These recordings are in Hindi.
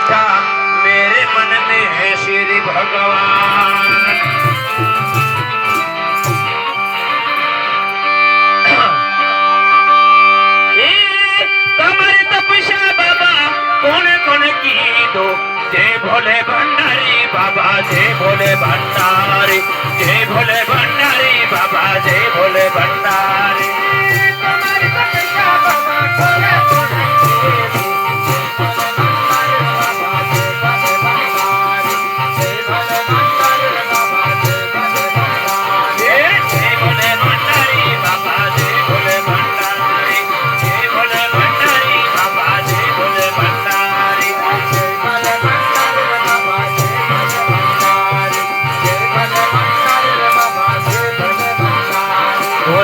बैठा मेरे मन में है श्री भगवान। तुम्हारी तपस्या बाबा कौन कौन की दो, जय भोले भंडारी बाबा, जय भोले भंडारी, जय भोले भंडारी बाबा, जय भोले भंडारी। तुम्हारी तपस्या बाबा कौन कौन की दो,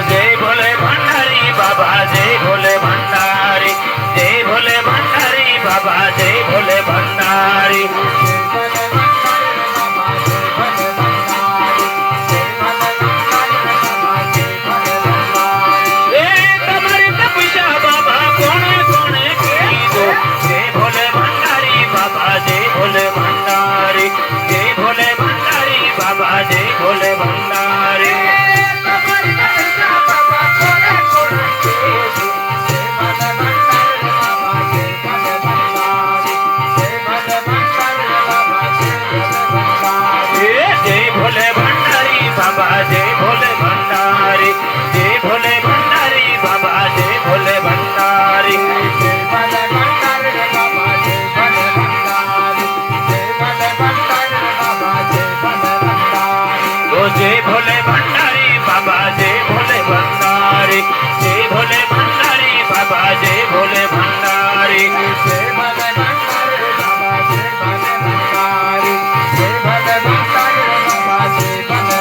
जय भोले भंडारी बाबा, जय भोले भंडारी, जय भोले भंडारी बाबा, जय भोले भंडारी। तुम्हारी तपस्या बाबा कौन कौन की दो, जय भोले भंडारी बाबा, जय भोले भंडारी, जय भोले भंडारी बाबा, जय भोले भंडारी। बाबा जय भोले भंडारी, जय भोले भंडारी बाबा, जय भोले भंडारी, जय भोले भंडारी बाबा, जय भोले भंडारी, जय भोले भंडारी बाबा, जय भोले भंडारी। ओ जय भोले भंडारी बाबा, जय भोले भंडारी, जय भोले भंडारी बाबा, जय भोले भंडारी, जय भोले भंडारी बाबा, जय भोले भंडारी, जय भोले भंडारी बाबा, जय भोले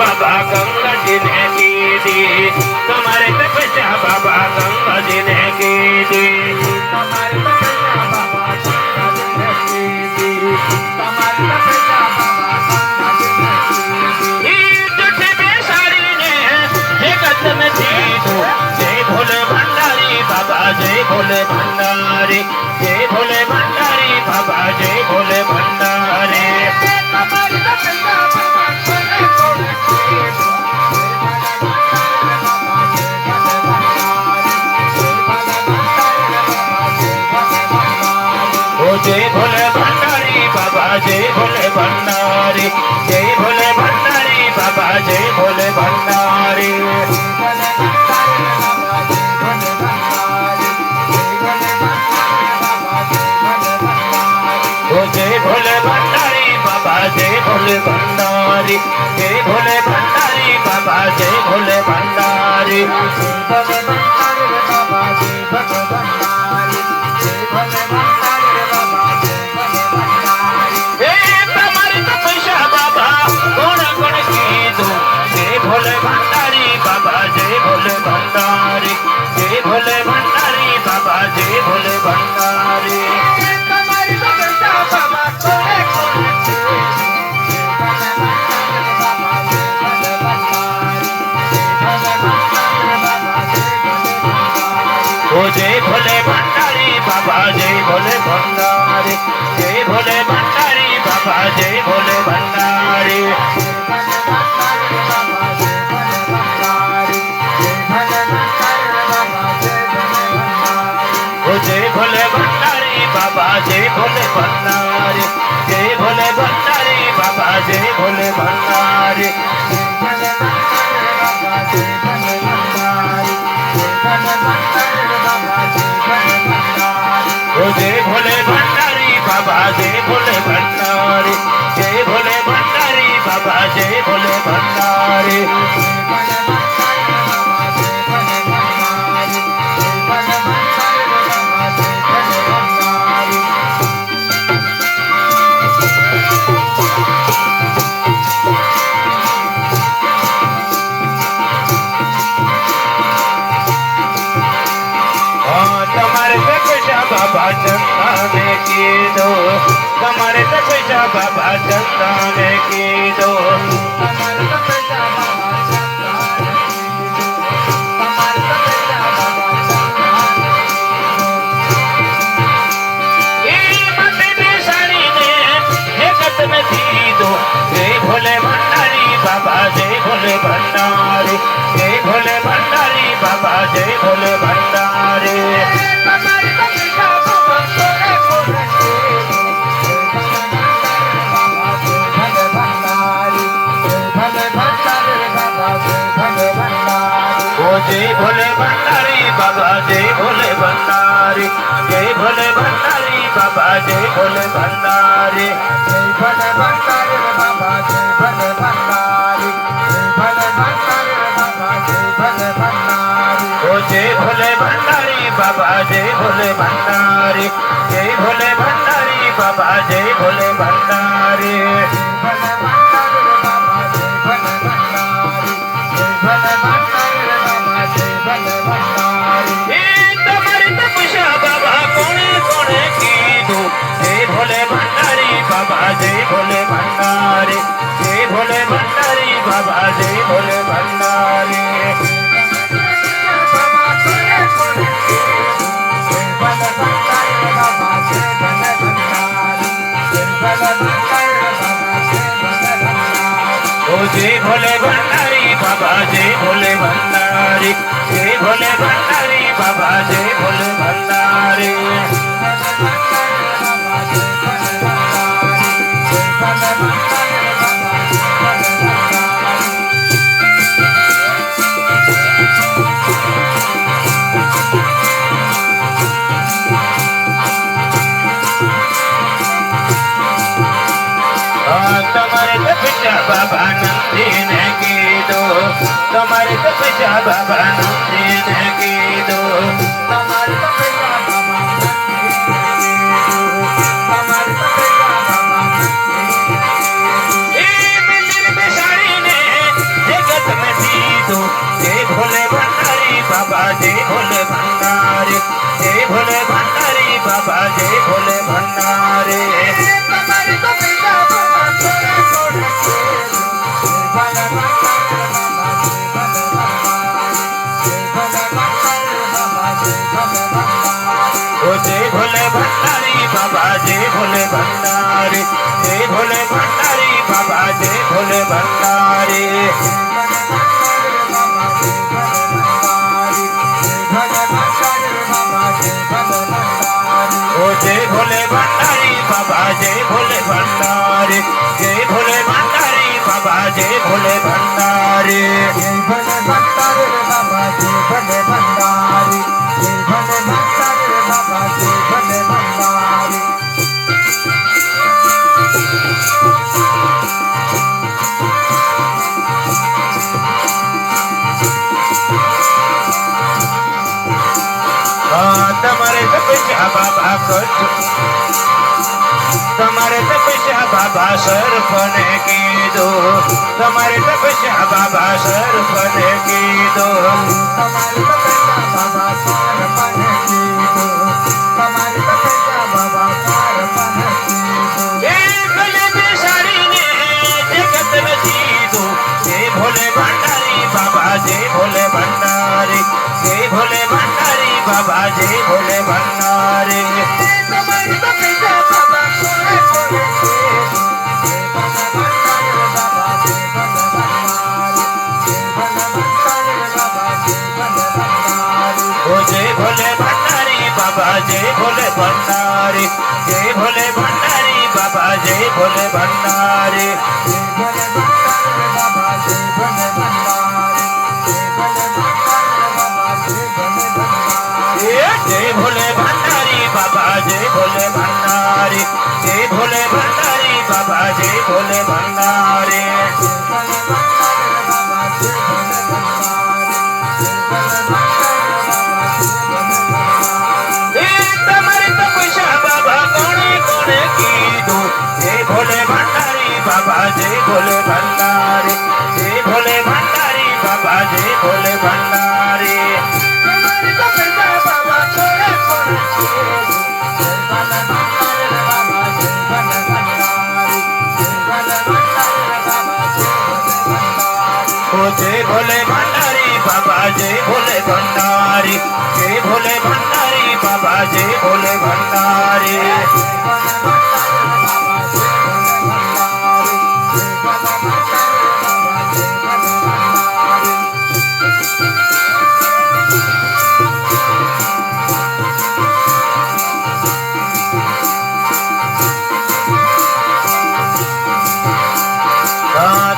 बाबा गंगा जी ने की दी, तुम्हारे तपस्या बाबा गंगा जी ने की दी, तुम्हारे तपस्या बाबा गंगा जी ने की दी, तुम्हारे तपस्या बाबा गंगा जी ने की दी। झूठे बेसारी ने जगत में दी दो, जय भोले भंडारी बाबा, जय भोले भंडारी, जय भोले भंडारी बाबा, जय भोले भंडारी। तुम्हारी तपस्या बाबा जय भोले भंडारी बाबा, जय भोले भंडारी, जय भोले भंडारी बाबा, जय भोले भंडारी। ओ जय भोले भंडारी बाबा, जय भोले भंडारी, जय भोले भंडारी बाबा, जय भोले भंडारी। भोले भंडारी बाबा, जय भोले भंडारी, जय भोले भंडारी बाबा, जय भोले भंडारी। तुम्हारी तपस्या बाबा कोने कोने की दो, जय भोले भंडारी बाबा, जय भोले भंडारी, ओ जय भोले भंडारी बाबा, जय भोले भंडारी, जय भोले भंडारी बाबा, जय भोले भंडारी। जय भोले भंडारी बाबा, जय भोले भंडारी, जय भोले भंडारी बाबा, जय भोले भंडारी। ओ जय भोले भंडारी बाबा, जय भोले भंडारी, जय भोले भंडारी बाबा, जय भोले भंडारी। बाबा चंदन की दो, तुम्हारे तो पैसा बाबा चंदन की दो, तुम्हारे तो पैसा बाबा चंदन की दो, तुम्हारे तो पैसा बाबा चंदन की मत साड़ी ने एकत में दी दो। जय भोले भंडारी बाबा जय भोले भंडारी, जय भोले भंडारी बाबा जय भोले भंडारी। जय भोले भंडारी बाबा जय भोले भंडारी, जय भोले भंडारी बाबा जय भोले भंडारी, जय भोले भंडारी बाबा जय भोले भंडारी, जय भोले भंडारी बाबा जय भोले भंडारी। जय भोले भंडारी बाबा जय भोले भंडारी, जय भोले भंडारी बाबा जय भोले भंडारी, भोले भंडारी बाबा जय भोले भंडारी, जय भोले भंडारी बाबा जय भोले भंडारी। तुम्हारी तपस्या बाबा कोने कोने की दो। जय भोले भंडारी बाबा जय भोले भंडारी, जय भोले भंडारी बाबा जय भोले भंडारी। जय भोले भंडारी बाबा जय भोले भंडारी, जय भोले भंडारी बाबा जय भोले भंडारी। तुम्हारे तपस्या बाबा नंदीन की दो, तुम्हारे तपस्या बाबा नंदीन की दो, तुम्हारे तपस्या बाबा तुम्हारे तपस्या बाबा। मंदिर में साड़ी ने जगत में दी दो। जय भोले भंडारी बाबा जय भोले भंडारी, जय भोले भंडारी बाबा जय भोले भंडारी। तुम्हारे तपस्या जय भोले भंडारी बाबा जय भोले भंडारी, जय भोले भंडारी बाबा जय भोले भंडारी। जय भोले भंडारी बाबा जय भोले भंडारी, जय भोले भंडारी बाबा जय भोले भंडारी, जय भोले भंडारी बाबा जय भोले भंडारी, जय भोले भंडारी बाबा जय भोले भंडारी। तुम्हारे तपस्या बाबा कुछ, तुम्हारे तपस्या बाबा सरपने की दो, तुम्हारे तपस्या बाबा सरपने की दो, तुम्हारे तपस्या बाबा सरपने की दो, तुम्हारे तपस्या बाबा सरपने की दो। गले में साड़ी ने जगत में दी दो। जय भोले भंडारी बाबा जय भोले भंडारी, जय भोले भंडारी बाबा जय भोले भंडारी। तुम्हारी तपस्या बाबा कोने कोने की दो। जय भोले भंडारी बाबा जय भोले भंडारी, जय भोले भंडारी बाबा जय भोले भंडारी। जय भोले भंडारी बाबा जय भोले भंडारी, जय भोले भंडारी बाबा जय भोले भंडारी, जय भोले भंडारी बाबा जय भोले भंडारी, जय भोले भंडारी बाबा जय भोले भंडारी। जय भोले भंडारी बाबा जय भोले भंडारी, जय भोले भंडारी बाबा जय भोले भंडारी, जय भोले भंडारी बाबा जय भोले भंडारी, जय भोले भंडारी बाबा जय भोले भंडारी। तुम्हारी तपस्या बाबा कोने कोने की दो। जय भोले भंडारी बाबा जय भोले भंडारी, जय भोले भंडारी बाबा जय भोले भंडारी। तुम्हारी तपस्या बाबा कोने कोने की दो। भोले भंडारी बाबा जय भोले भंडारी जय भोले भंडारी बाबा जय भोले भंडारी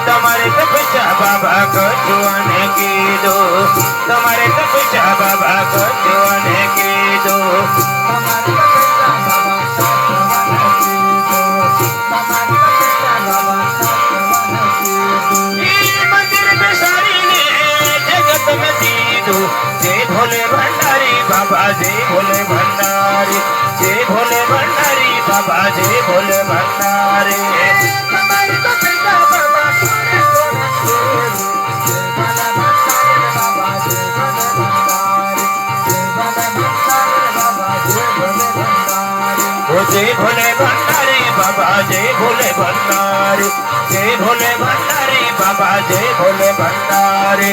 તમારે તપસ્યા બાબા કરજો અને કીધો તમારે તપસ્યા બાબા કરજો અને કીધો મંદિર બેસાડીને જગત મેં દીધું જય ભોલે ભંડારી બાબા જય ભોલે ભંડારી જય ભોલે ભંડારી બાબા જય ભોલે ભંડારી जय भोले भंडारी बाबा जय भोले भंडारी जय भोले भंडारी बाबा जय भोले भंडारी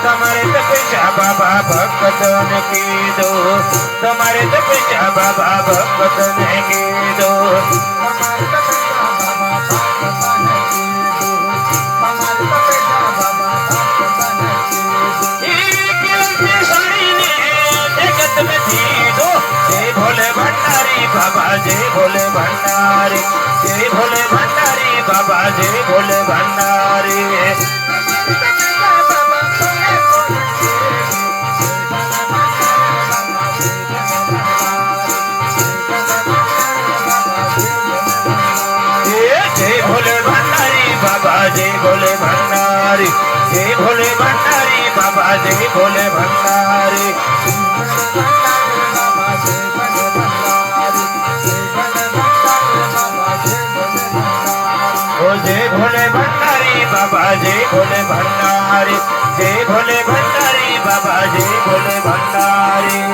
તમારે તપસ્યા બાબા ભક્તને કીધો તમારે તપસ્યા બાબા ભક્તને કીધો જગત મેં દીધો જય ભોલે ભંડારી બાબા જય ભોલે ભંડારી જય ભોલે ભંડારી બાબા જય ભોલે ભંડારી बाबा जय भोले भंडारी जय भोले भंडारी बाबा जय भोले भंडारी ओ जय भोले भंडारी बाबा जय भोले भंडारी जय भोले भंडारी बाबा जय भोले भंडारी